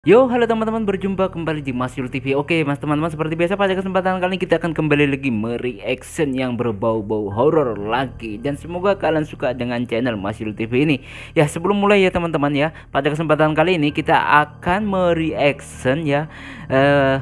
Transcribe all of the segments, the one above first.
Yo, halo teman-teman, berjumpa kembali di Mas Yul TV. Oke, Mas teman-teman, seperti biasa pada kesempatan kali ini kita akan kembali lagi mereaction yang berbau-bau horor lagi. Dan semoga kalian suka dengan channel Mas Yul TV ini. Ya, sebelum mulai ya teman-teman ya, pada kesempatan kali ini kita akan mereaction ya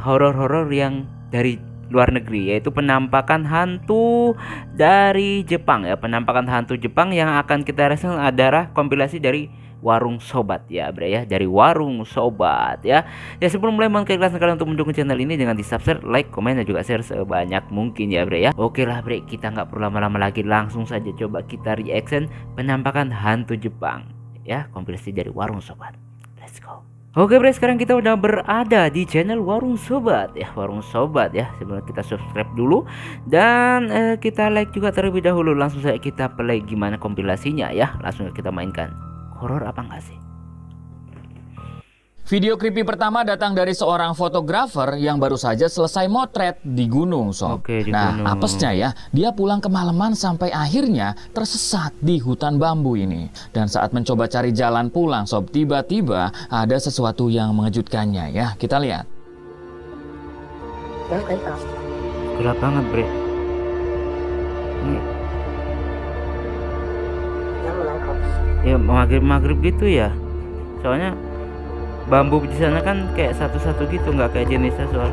horor-horor yang dari luar negeri, yaitu penampakan hantu dari Jepang ya. Penampakan hantu Jepang yang akan kita reaction adalah kompilasi dari Warung Sobat ya bre ya, dari Warung Sobat ya. Ya, sebelum mulai mengiklankan kalian untuk mendukung channel ini dengan di subscribe, like, komen dan juga share sebanyak mungkin ya bre ya. Oke lah bre, kita nggak perlu lama-lama lagi, langsung saja coba kita reaction penampakan hantu Jepang ya, kompilasi dari Warung Sobat. Let's go. Oke bre, sekarang kita udah berada di channel Warung Sobat ya, Warung Sobat ya. Sebelum kita subscribe dulu dan kita like juga terlebih dahulu. Langsung saja kita play gimana kompilasinya ya, langsung kita mainkan. Horor apa enggak sih? Video creepy pertama datang dari seorang fotografer yang baru saja selesai motret di gunung, Sob. Oke, di nah, gunung. apesnya ya, dia pulang kemalaman sampai akhirnya tersesat di hutan bambu ini. Dan saat mencoba cari jalan pulang, Sob, tiba-tiba ada sesuatu yang mengejutkannya ya. Kita lihat. Gelap banget, bre. Ini ya maghrib gitu ya, soalnya bambu di sana kan kayak satu-satu gitu, nggak kayak jenisnya soal.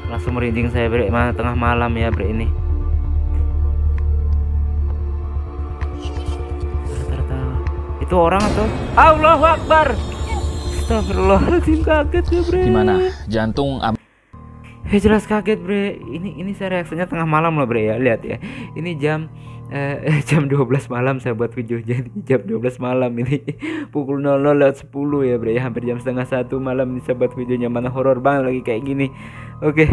Langsung merinding saya bre, mana tengah malam ya bre ini. Itu orang atau Allahu Akbar. Astagfirullahaladzim, kaget ya bre. Gimana? Jantung Ya jelas kaget bre. Ini saya reaksinya tengah malam loh bre ya. Lihat ya. Ini jam jam 12 malam saya buat video. Jadi jam 12 malam ini pukul 00.10 ya bre ya. Hampir jam setengah 1 malam ini saya buat videonya, mana horor banget lagi kayak gini. Oke,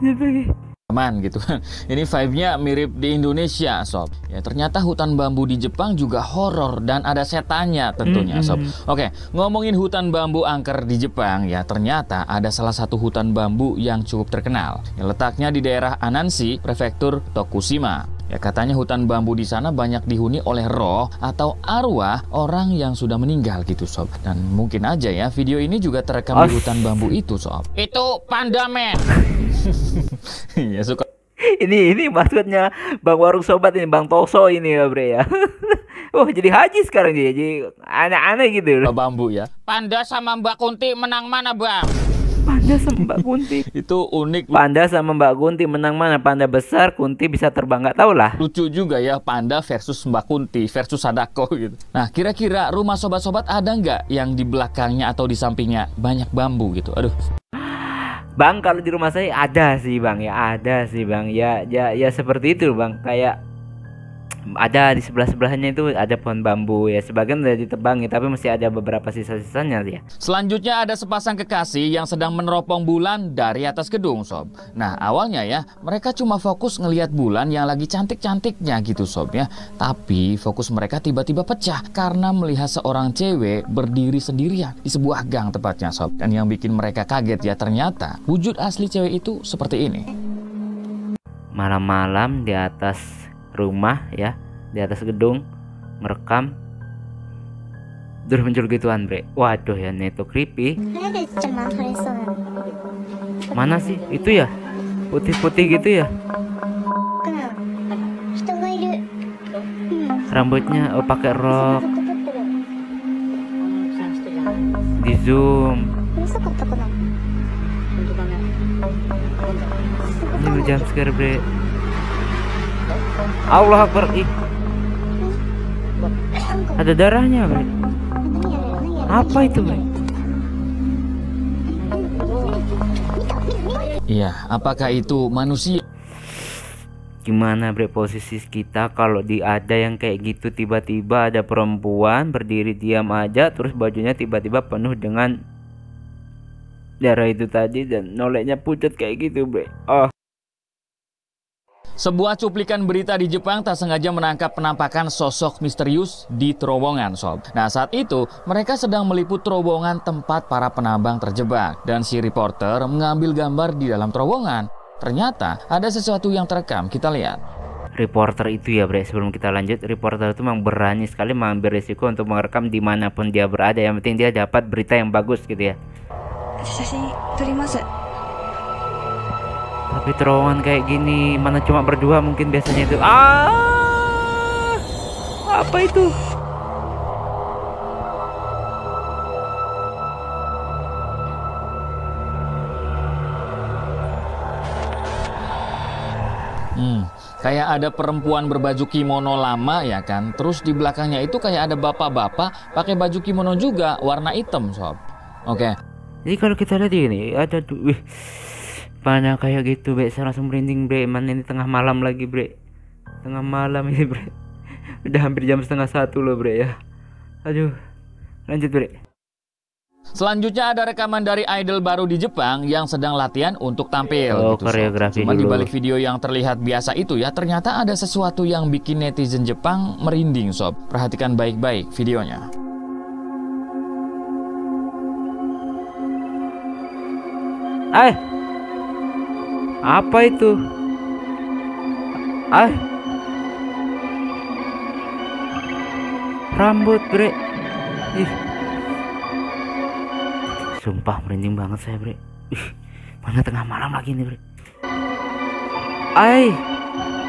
lanjut lagi. aman gitu kan. Ini vibe-nya mirip di Indonesia, Sob. Ya, ternyata hutan bambu di Jepang juga horor dan ada setannya tentunya, Sob. Oke, ngomongin hutan bambu angker di Jepang ya, ternyata ada salah satu hutan bambu yang cukup terkenal. Yang letaknya di daerah Anansi, prefektur Tokushima. Ya, katanya hutan bambu di sana banyak dihuni oleh roh atau arwah orang yang sudah meninggal gitu, Sob. Dan mungkin aja ya video ini juga terekam di hutan bambu itu, Sob. Itu panda man. Ya suka. Ini maksudnya Bang Warung Sobat ini, Bang Toso ini ya bre ya. Oh, jadi haji sekarang dia, jadi aneh-aneh gitu. Bambu ya. Panda sama Mbak Kunti menang mana, Bang? Panda sama Mbak Kunti. Itu unik. Panda sama Mbak Kunti menang mana? Panda besar, Kunti bisa terbang, nggak tahu lah. Lucu juga ya, panda versus Mbak Kunti versus Sadako gitu. Nah, kira-kira rumah sobat-sobat ada nggak yang di belakangnya atau di sampingnya banyak bambu gitu? Aduh. Bang, kalau di rumah saya ada sih bang, ya ada sih bang, ya seperti itu bang, kayak ada di sebelah-sebelahnya itu ada pohon bambu ya, sebagian udah ditebangi tapi masih ada beberapa sisa-sisanya ya. Selanjutnya ada sepasang kekasih yang sedang meneropong bulan dari atas gedung, Sob. Nah, awalnya ya mereka cuma fokus ngelihat bulan yang lagi cantik-cantiknya gitu, Sob ya. Tapi fokus mereka tiba-tiba pecah karena melihat seorang cewek berdiri sendirian di sebuah gang tepatnya, Sob. Dan yang bikin mereka kaget ya, ternyata wujud asli cewek itu seperti ini. Malam-malam di atas rumah ya, di atas gedung merekam, terus muncul gituan bre. Waduh ya, itu creepy. Mana sih itu ya, putih-putih gitu ya, rambutnya pakai rok, di zoom. Ini jam scare bre. Allah Akbar. Ada darahnya bre. Apa itu bre? Iya, apakah itu manusia? Gimana bre posisi kita kalau ada yang kayak gitu, tiba-tiba ada perempuan berdiri diam aja, terus bajunya tiba-tiba penuh dengan darah itu tadi dan noleknya pucat kayak gitu bre. Sebuah cuplikan berita di Jepang tak sengaja menangkap penampakan sosok misterius di terowongan, Sob. Nah, saat itu mereka sedang meliput terowongan tempat para penambang terjebak dan si reporter mengambil gambar di dalam terowongan. Ternyata ada sesuatu yang terekam, kita lihat. Reporter itu ya bre, sebelum kita lanjut, reporter itu memang berani sekali mengambil risiko untuk merekam dimanapun dia berada. Yang penting dia dapat berita yang bagus gitu ya. Tapi terowongan kayak gini, mana cuma berdua mungkin biasanya itu. Apa itu? Kayak ada perempuan berbaju kimono lama ya kan. Terus di belakangnya itu kayak ada bapak-bapak pakai baju kimono juga warna hitam sob. Oke. Jadi kalau kita lihat ini ada wih, banyak kayak gitu bre. Saya langsung merinding bre. Mana ini tengah malam lagi bre. Tengah malam ini bre. Udah hampir jam 12:30 loh bre ya. Aduh. Lanjut bre. Selanjutnya ada rekaman dari idol baru di Jepang yang sedang latihan untuk tampil. Gitu, koreografi Cuma dulu. di balik video yang terlihat biasa itu ya, ternyata ada sesuatu yang bikin netizen Jepang merinding sob. Perhatikan baik-baik videonya. Apa itu? Rambut bre. Sumpah merinding banget saya bre. Mana tengah malam lagi nih bre.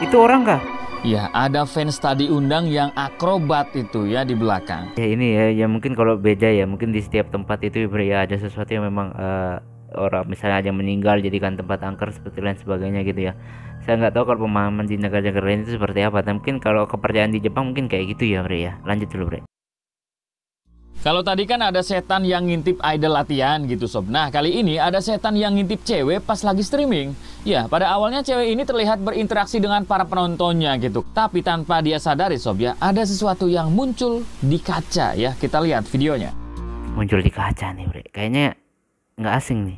Itu orang kah? Ya, ada fans tadi undang yang akrobat itu ya di belakang. Ya ini ya mungkin kalau beda ya, mungkin di setiap tempat itu bre ya ada sesuatu yang memang orang misalnya ada yang meninggal jadikan tempat angker seperti lain sebagainya gitu ya. Saya nggak tahu kalau pemahaman di negara-negara lain itu seperti apa. Tapi mungkin kalau kepercayaan di Jepang mungkin kayak gitu ya bre ya. Lanjut dulu bre. Kalau tadi kan ada setan yang ngintip idol latihan gitu sob. Nah kali ini ada setan yang ngintip cewek pas lagi streaming. Ya pada awalnya cewek ini terlihat berinteraksi dengan para penontonnya gitu. Tapi tanpa dia sadari sob ya, ada sesuatu yang muncul di kaca ya. Kita lihat videonya. Muncul di kaca nih bre. Kayaknya nggak asing nih.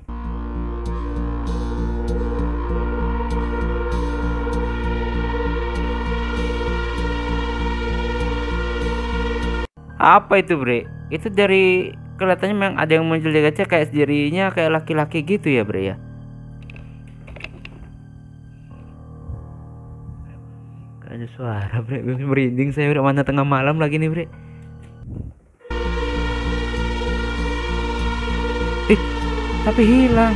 Apa itu bre? Itu dari kelihatannya memang ada yang muncul di kaca kayak dirinya kayak laki-laki gitu ya bre ya. Gak ada suara bre, merinding saya bre. Mana tengah malam lagi nih bre. Tapi hilang.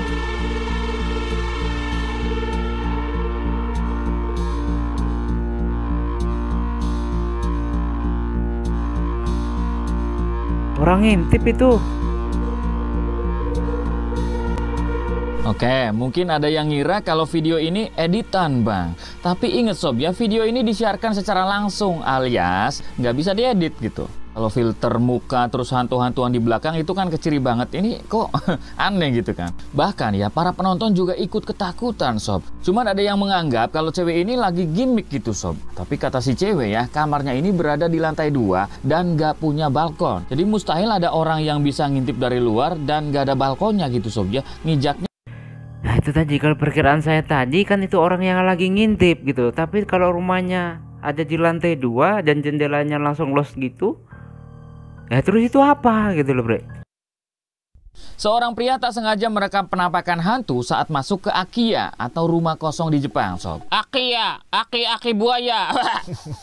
Orang ngintip itu. Oke, mungkin ada yang ngira kalau video ini editan bang. Tapi inget sob ya, video ini disiarkan secara langsung alias nggak bisa diedit gitu. Kalau filter muka terus hantu-hantuan di belakang itu kan keciri banget. Ini kok aneh gitu kan. Bahkan ya para penonton juga ikut ketakutan sob. Cuman ada yang menganggap kalau cewek ini lagi gimmick gitu sob. Tapi kata si cewek ya, kamarnya ini berada di lantai 2 dan nggak punya balkon. Jadi mustahil ada orang yang bisa ngintip dari luar dan nggak ada balkonnya gitu sob ya. Ngijaknya. Nah itu tadi kalau perkiraan saya tadi kan itu orang yang lagi ngintip gitu. Tapi kalau rumahnya ada di lantai 2 dan jendelanya langsung los gitu, ya terus itu apa gitu loh bre. Seorang pria tak sengaja merekam penampakan hantu saat masuk ke Akiya atau rumah kosong di Jepang sob. Akiya, aki buaya.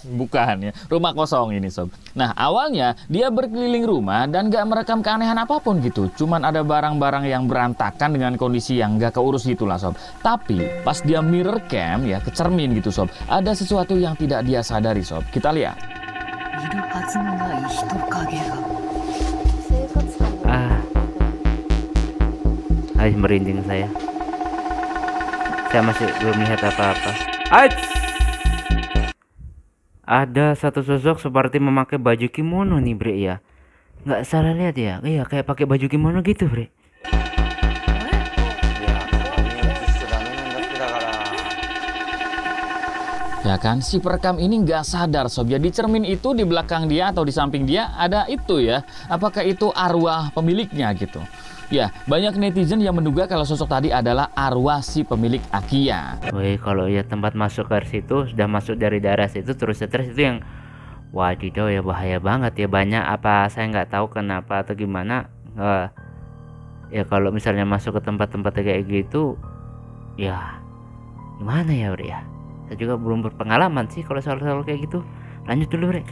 Bukan ya, rumah kosong ini sob. Nah awalnya dia berkeliling rumah dan gak merekam keanehan apapun gitu. Cuman ada barang-barang yang berantakan dengan kondisi yang gak keurus gitulah sob. Tapi pas dia mirror cam ya, ke cermin gitu sob, ada sesuatu yang tidak dia sadari sob. Kita lihat. Merinding saya. Saya masih belum lihat apa-apa. Ada satu sosok seperti memakai baju kimono nih bre ya. Nggak salah lihat ya. Iya kayak pakai baju kimono gitu bre. Ya kan, si perekam ini nggak sadar sob ya, di cermin itu di belakang dia atau di samping dia ada itu ya. Apakah itu arwah pemiliknya gitu? Ya, banyak netizen yang menduga kalau sosok tadi adalah arwah si pemilik Akiya. Wih, kalau ya tempat masuk ke situ sudah masuk dari daerah situ terus stres itu yang wadidaw ya bahaya banget ya. Banyak apa saya nggak tahu kenapa atau gimana. Ya kalau misalnya masuk ke tempat-tempat kayak gitu ya Gimana ya bre ya, saya juga belum berpengalaman sih kalau soal-soal kayak gitu. Lanjut dulu bre.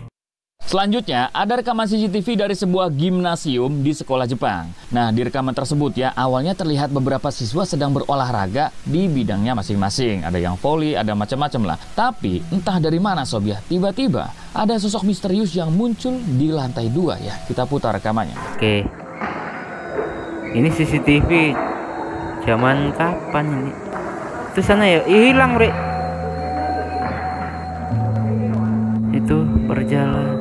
Selanjutnya, ada rekaman CCTV dari sebuah gimnasium di sekolah Jepang. Nah, di rekaman tersebut ya, awalnya terlihat beberapa siswa sedang berolahraga di bidangnya masing-masing. Ada yang voli, ada macam-macam lah. Tapi, entah dari mana sob ya, tiba-tiba ada sosok misterius yang muncul di lantai 2 ya. Kita putar rekamannya. Oke, ini CCTV zaman kapan ini? Itu sana ya, hilang bre. Itu berjalan.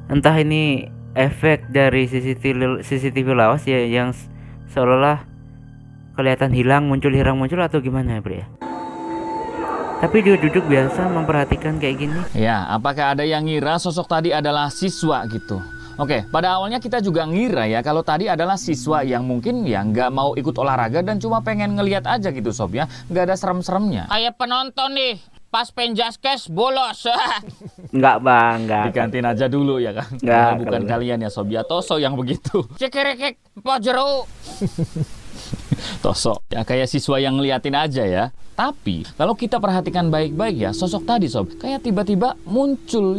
Entah ini efek dari CCTV lawas ya, yang seolah-olah kelihatan hilang muncul atau gimana ya bre ya. Tapi dia duduk biasa memperhatikan kayak gini. Ya, apakah ada yang ngira sosok tadi adalah siswa gitu? Oke, pada awalnya kita juga ngira ya kalau tadi adalah siswa yang mungkin ya nggak mau ikut olahraga dan cuma pengen ngeliat aja gitu sob ya, nggak ada serem-seremnya. Kayak penonton nih, pas penjaskes bolos. Enggak bang, enggak. Di kantin aja dulu ya kan? Nggak, Nah, bukan kalau- kalian ya sob ya, Toso yang begitu. Cekerekek, pojero. Toso ya kayak siswa yang ngeliatin aja ya. Tapi kalau kita perhatikan baik-baik ya, sosok tadi sob kayak tiba-tiba muncul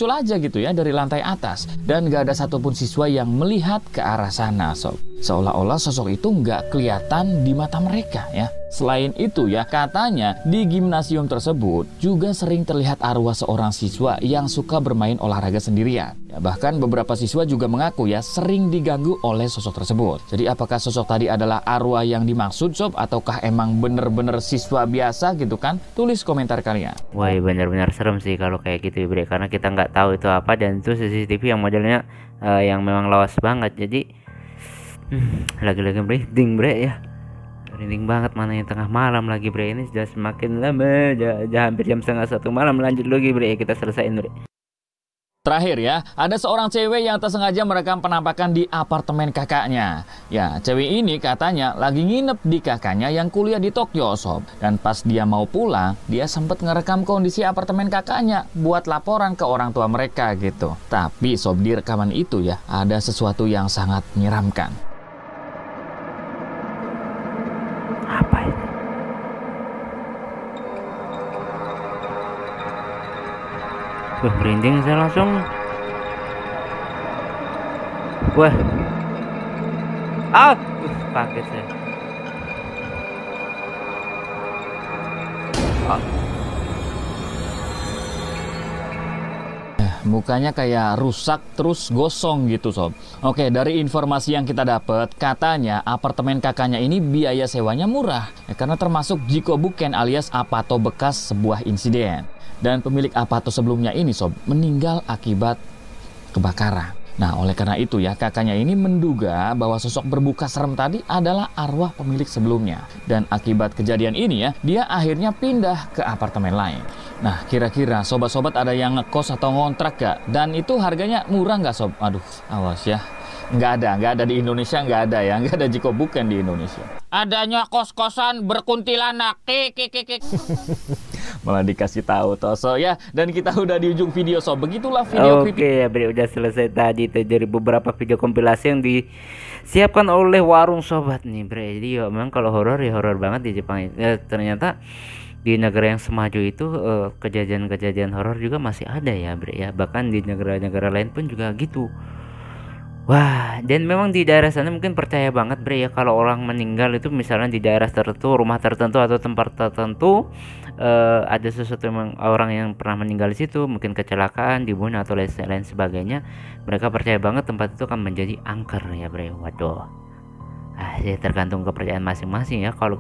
aja gitu ya dari lantai atas, dan gak ada satupun siswa yang melihat ke arah sana sob. Seolah-olah sosok itu nggak kelihatan di mata mereka ya. Selain itu ya, katanya di gimnasium tersebut juga sering terlihat arwah seorang siswa yang suka bermain olahraga sendirian. Ya, bahkan beberapa siswa juga mengaku ya sering diganggu oleh sosok tersebut. Jadi apakah sosok tadi adalah arwah yang dimaksud sob, ataukah emang bener-bener siswa biasa gitu kan? Tulis komentar kalian. Wah, benar-benar serem sih kalau kayak gitu bre, karena kita nggak tahu itu apa, dan itu CCTV yang modelnya yang memang lawas banget. Jadi lagi-lagi merinding bre ya, merinding banget, mana yang tengah malam lagi bre. Ini sudah semakin lama, hampir jam setengah 1 malam. Lanjut lagi bre, kita selesaiin bre. Terakhir ya, ada seorang cewek yang tak sengaja merekam penampakan di apartemen kakaknya. Ya, cewek ini katanya lagi nginep di kakaknya yang kuliah di Tokyo sob. Dan pas dia mau pulang, dia sempat ngerekam kondisi apartemen kakaknya buat laporan ke orang tua mereka gitu. Tapi sob, di rekaman itu ya, ada sesuatu yang sangat menyeramkan. Apa itu? Merinding saya langsung. Wah, kaget saya. Mukanya kayak rusak terus gosong gitu sob. Oke, dari informasi yang kita dapat, katanya apartemen kakaknya ini biaya sewanya murah ya, karena termasuk Jikobuken alias apato bekas sebuah insiden. Dan pemilik apato sebelumnya ini sob meninggal akibat kebakaran. Nah, oleh karena itu ya, kakaknya ini menduga bahwa sosok berbuka serem tadi adalah arwah pemilik sebelumnya. Dan akibat kejadian ini ya, dia akhirnya pindah ke apartemen lain. Nah, kira-kira sobat-sobat ada yang ngekos atau ngontrak gak? Dan itu harganya murah nggak sob? Aduh, awas ya. Nggak ada di Indonesia, nggak ada ya. Nggak ada Jikobuken di Indonesia. Adanya kos-kosan berkuntilanak. Kik. Malah dikasih tahu Toso ya. Dan kita udah di ujung video sob. Begitulah video Oke ya bre, udah selesai tadi itu dari beberapa video kompilasi yang disiapkan oleh Warung Sobat nih bre. Jadi ya memang kalau horor ya horor banget di Jepang. Ya, ternyata di negara yang semaju itu kejadian-kejadian horor juga masih ada ya bre ya. Bahkan di negara-negara lain pun juga gitu. Wah, dan memang di daerah sana mungkin percaya banget bre ya, kalau orang meninggal itu misalnya di daerah tertentu, rumah tertentu atau tempat tertentu, ada sesuatu orang yang pernah meninggal di situ, mungkin kecelakaan, dibunuh atau lain sebagainya, mereka percaya banget tempat itu akan menjadi angker ya bre. Waduh. Ya tergantung kepercayaan masing-masing ya. Kalau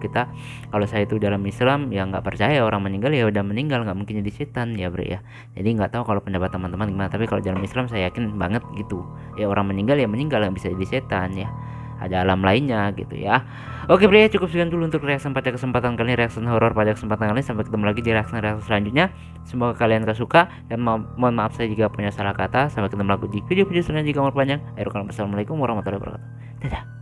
saya itu dalam Islam ya nggak percaya orang meninggal ya udah meninggal, nggak mungkin jadi setan ya bre ya. Jadi nggak tahu kalau pendapat teman-teman gimana, tapi kalau dalam Islam saya yakin banget gitu ya, orang meninggal ya meninggal, nggak bisa jadi setan ya, ada alam lainnya gitu ya. Oke bre, cukup sekian dulu untuk reaksi pada kesempatan kali ini, reaksi horor pada kesempatan kali ini. Sampai ketemu lagi di reaksi selanjutnya. Semoga kalian suka, dan mohon maaf saya jika punya salah kata. Sampai ketemu lagi di video-video selanjutnya jika umur panjang. Assalamualaikum warahmatullahi wabarakatuh. Dadah.